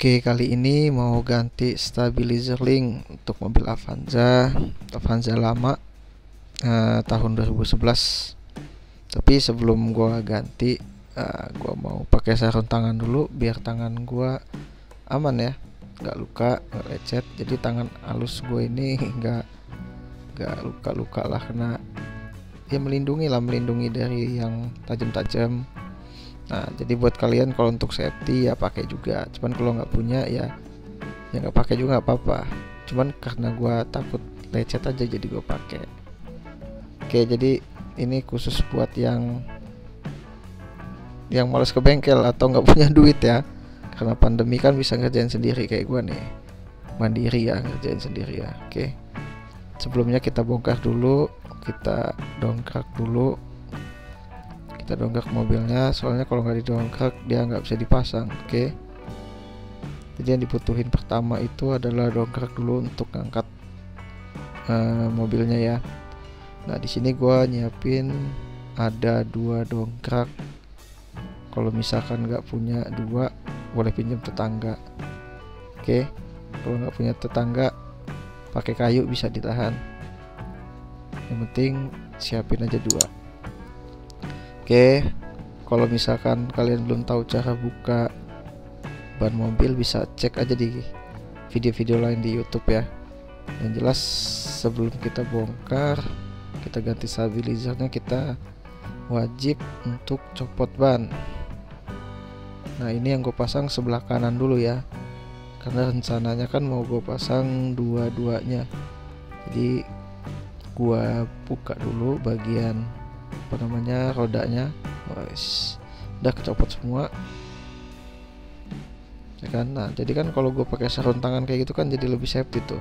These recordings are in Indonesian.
Oke, kali ini mau ganti stabilizer link untuk mobil Avanza lama tahun 2011. Tapi sebelum gua ganti, gua mau pakai sarung tangan dulu biar tangan gua aman ya, nggak luka, nggak lecet. Jadi tangan halus gua ini nggak luka-luka lah, kena ya melindungi dari yang tajam-tajam. Nah, jadi buat kalian kalau untuk safety ya pakai juga. Cuman kalau nggak punya ya nggak pakai juga nggak apa-apa. Cuman karena gua takut lecet aja jadi gua pakai. Oke, jadi ini khusus buat yang malas ke bengkel atau nggak punya duit ya. Karena pandemi kan bisa ngerjain sendiri kayak gua nih. Mandiri ya, ngerjain sendiri ya. Oke. Sebelumnya kita bongkar dulu, kita dongkrak dulu. Kita dongkrak mobilnya, soalnya kalau nggak didongkrak dia nggak bisa dipasang. Oke. Jadi yang dibutuhin pertama itu adalah dongkrak dulu untuk ngangkat mobilnya ya. Nah, di sini gua nyiapin ada 2 dongkrak. Kalau misalkan nggak punya 2, boleh pinjam tetangga. Oke. Kalau nggak punya tetangga, pakai kayu bisa ditahan. Yang penting siapin aja 2. Oke, kalau misalkan kalian belum tahu cara buka ban mobil, bisa cek aja di video-video lain di YouTube ya. Yang jelas sebelum kita bongkar, kita ganti stabilizernya, kita wajib untuk copot ban. Nah, ini yang gue pasang sebelah kanan dulu ya, karena rencananya kan mau gue pasang dua-duanya. Jadi gue buka dulu bagian rodanya. Udah kecopot semua ya kan. Nah, jadi kan kalau gue pakai sarung tangan kayak gitu kan jadi lebih safety tuh,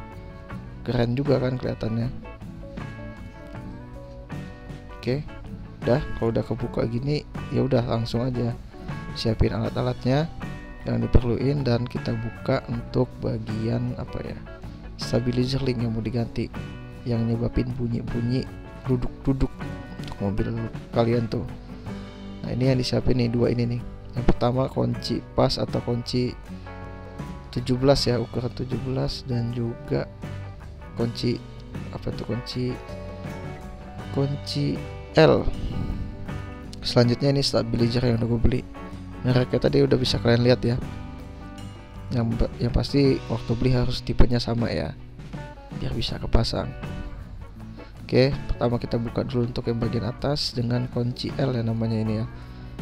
keren juga kan kelihatannya. Oke, kalau udah kebuka gini ya udah langsung aja siapin alat-alatnya yang diperluin dan kita buka untuk bagian stabilizer link yang mau diganti, yang nyebabin bunyi-bunyi duduk-duduk mobil kalian tuh. Nah, ini yang disiapin nih 2 ini nih. Yang pertama kunci pas atau kunci 17 ya, ukuran 17, dan juga kunci kunci L. Selanjutnya ini stabilizer yang udah gue beli. Mereknya tadi udah bisa kalian lihat ya. Yang pasti waktu beli harus tipenya sama ya, biar bisa kepasang. Oke, pertama kita buka dulu untuk yang bagian atas dengan kunci L ya namanya ini ya.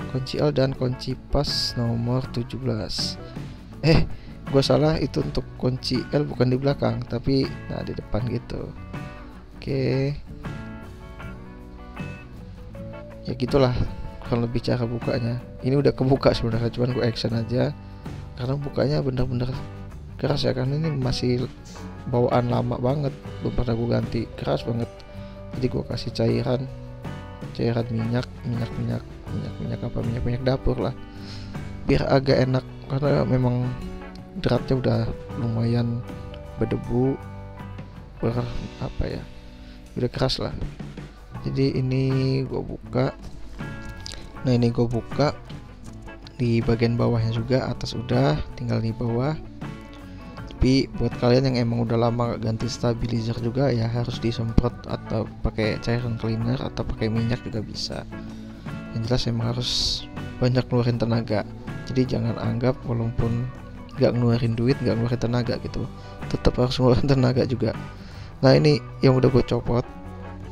Kunci L dan kunci pas nomor 17. Gue salah, itu untuk kunci L bukan di belakang tapi di depan gitu. Oke. Ya gitulah kurang lebih cara bukanya. Ini udah kebuka sebenarnya, cuman gue action aja karena bukanya bener-bener keras ya, karena ini masih bawaan lama banget, belum pernah gue ganti, keras banget. Jadi gue kasih cairan minyak dapur lah biar agak enak, karena memang dratnya udah lumayan berdebu, udah keras lah. Jadi ini gue buka. Nah, ini gue buka di bagian bawahnya juga, atas udah, tinggal di bawah. Tapi buat kalian yang emang udah lama gak ganti stabilizer juga ya harus disemprot atau pakai cairan cleaner atau pakai minyak juga bisa. Yang jelas emang harus banyak ngeluarin tenaga. Jadi jangan anggap walaupun gak ngeluarin duit, gak ngeluarin tenaga gitu, tetap harus ngeluarin tenaga juga. Nah, ini yang udah gue copot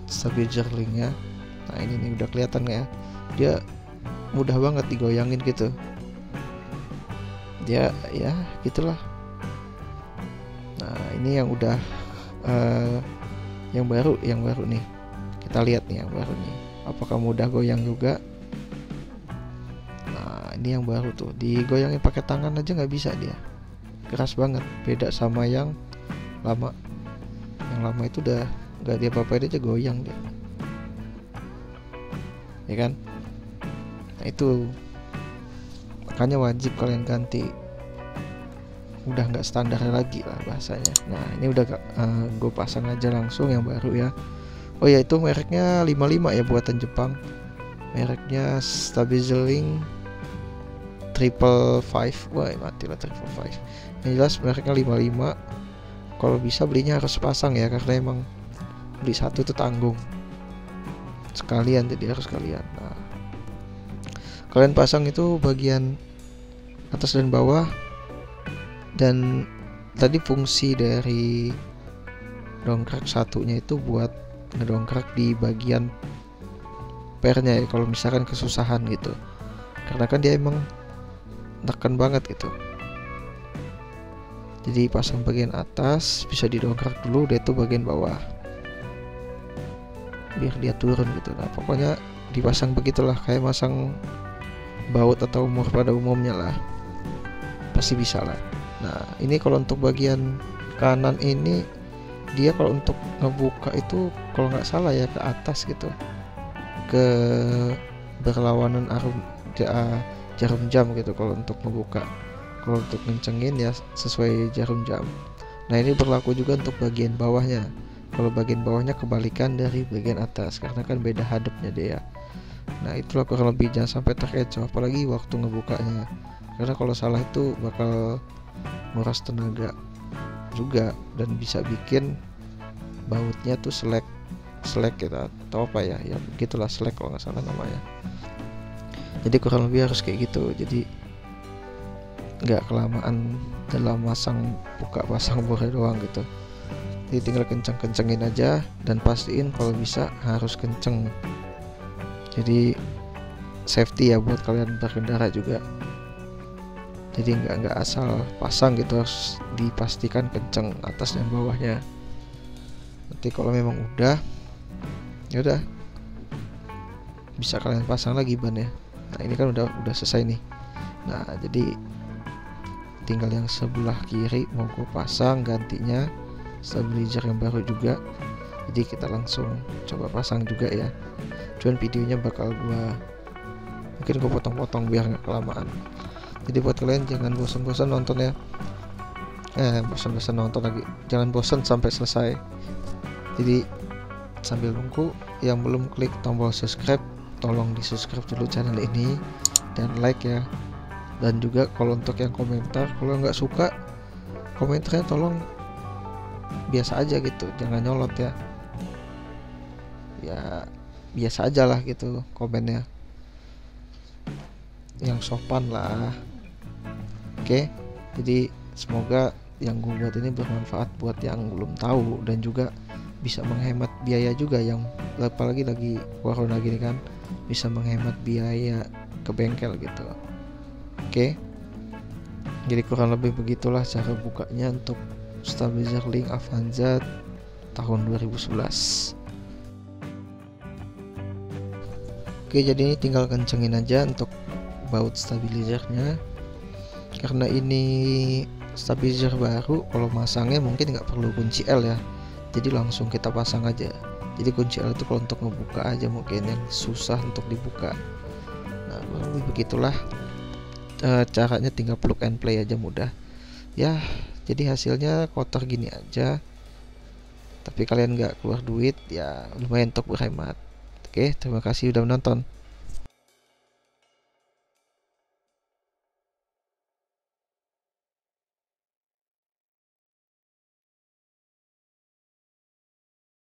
stabilizer linknya. Nah, ini nih udah kelihatan ya, dia mudah banget digoyangin gitu. Dia ya gitulah. Nah, ini yang udah yang baru nih. Kita lihat nih yang baru nih, apakah mudah goyang juga. Nah, ini yang baru tuh, digoyangin pakai tangan aja nggak bisa, dia keras banget, beda sama yang lama. Yang lama itu udah nggak dia apa-apain aja goyang dia, ya kan. Nah, itu makanya wajib kalian ganti, udah nggak standar lagi lah bahasanya. Nah, ini udah gue pasang aja langsung yang baru ya. Oh ya, itu mereknya 55 ya, buatan Jepang. Mereknya Stabilizer Link triple 5. Wah mati lah triple 5. Yang jelas mereknya 55. Kalau bisa belinya harus pasang ya, karena emang beli satu itu tanggung sekalian, jadi harus sekalian. Nah, kalian pasang itu bagian atas dan bawah, dan tadi fungsi dari dongkrak satunya itu buat ngedongkrak di bagian pernya ya, kalau misalkan kesusahan gitu, karena kan dia emang tekan banget gitu. Jadi pasang bagian atas, bisa didongkrak dulu, dia itu bagian bawah biar dia turun gitu. Nah pokoknya dipasang begitulah, kayak masang baut atau mur pada umumnya lah, pasti bisa lah. Nah ini kalau untuk bagian kanan ini, dia kalau untuk ngebuka itu kalau nggak salah ya ke atas gitu, ke berlawanan jarum jam gitu kalau untuk ngebuka. Kalau untuk ngencengin ya sesuai jarum jam. Nah ini berlaku juga untuk bagian bawahnya. Kalau bagian bawahnya kebalikan dari bagian atas, karena kan beda hadapnya dia. Nah itulah kurang lebih, jangan sampai terkecoh apalagi waktu ngebukanya, karena kalau salah itu bakal nguras tenaga juga, dan bisa bikin bautnya tuh selek kita atau apa ya begitulah, selek kalau nggak salah namanya. Jadi kurang lebih harus kayak gitu, jadi nggak kelamaan dalam buka pasang bornya doang gitu. Jadi tinggal kenceng-kencengin aja, dan pastiin kalau bisa harus kenceng, jadi safety ya buat kalian berkendara juga. Jadi nggak asal pasang gitu, harus dipastikan kenceng atas dan bawahnya. Nanti kalau memang udah, ya udah bisa kalian pasang lagi ban ya. Nah ini kan udah selesai nih. Nah jadi tinggal yang sebelah kiri mau gue pasang gantinya stabilizer yang baru juga. Jadi kita langsung coba pasang juga ya. Cuman videonya bakal mungkin gue potong-potong biar nggak kelamaan. Jadi buat kalian jangan bosan-bosan nonton ya. Bosan-bosan nonton lagi. Jangan bosan sampai selesai. Jadi sambil nunggu, yang belum klik tombol subscribe, tolong di subscribe dulu channel ini dan like ya. Dan juga kalau untuk yang komentar, kalau nggak suka komentarnya tolong biasa aja gitu, jangan nyolot ya. Ya biasa aja lah gitu komennya, yang sopan lah. Oke, jadi semoga yang gue buat ini bermanfaat buat yang belum tahu, dan juga bisa menghemat biaya juga, yang apalagi lagi corona gini kan, bisa menghemat biaya ke bengkel gitu. Oke, jadi kurang lebih begitulah cara bukanya untuk stabilizer Link Avanza tahun 2011. Oke, jadi ini tinggal kencengin aja untuk baut stabilizernya, karena ini stabilizer baru. Kalau masangnya mungkin nggak perlu kunci L ya, jadi langsung kita pasang aja. Jadi kunci L itu kalau untuk ngebuka aja mungkin yang susah untuk dibuka. Nah lebih begitulah caranya, tinggal plug and play aja, mudah ya. Jadi hasilnya kotor gini aja, tapi kalian nggak keluar duit ya, lumayan untuk berhemat. Oke, terima kasih udah menonton.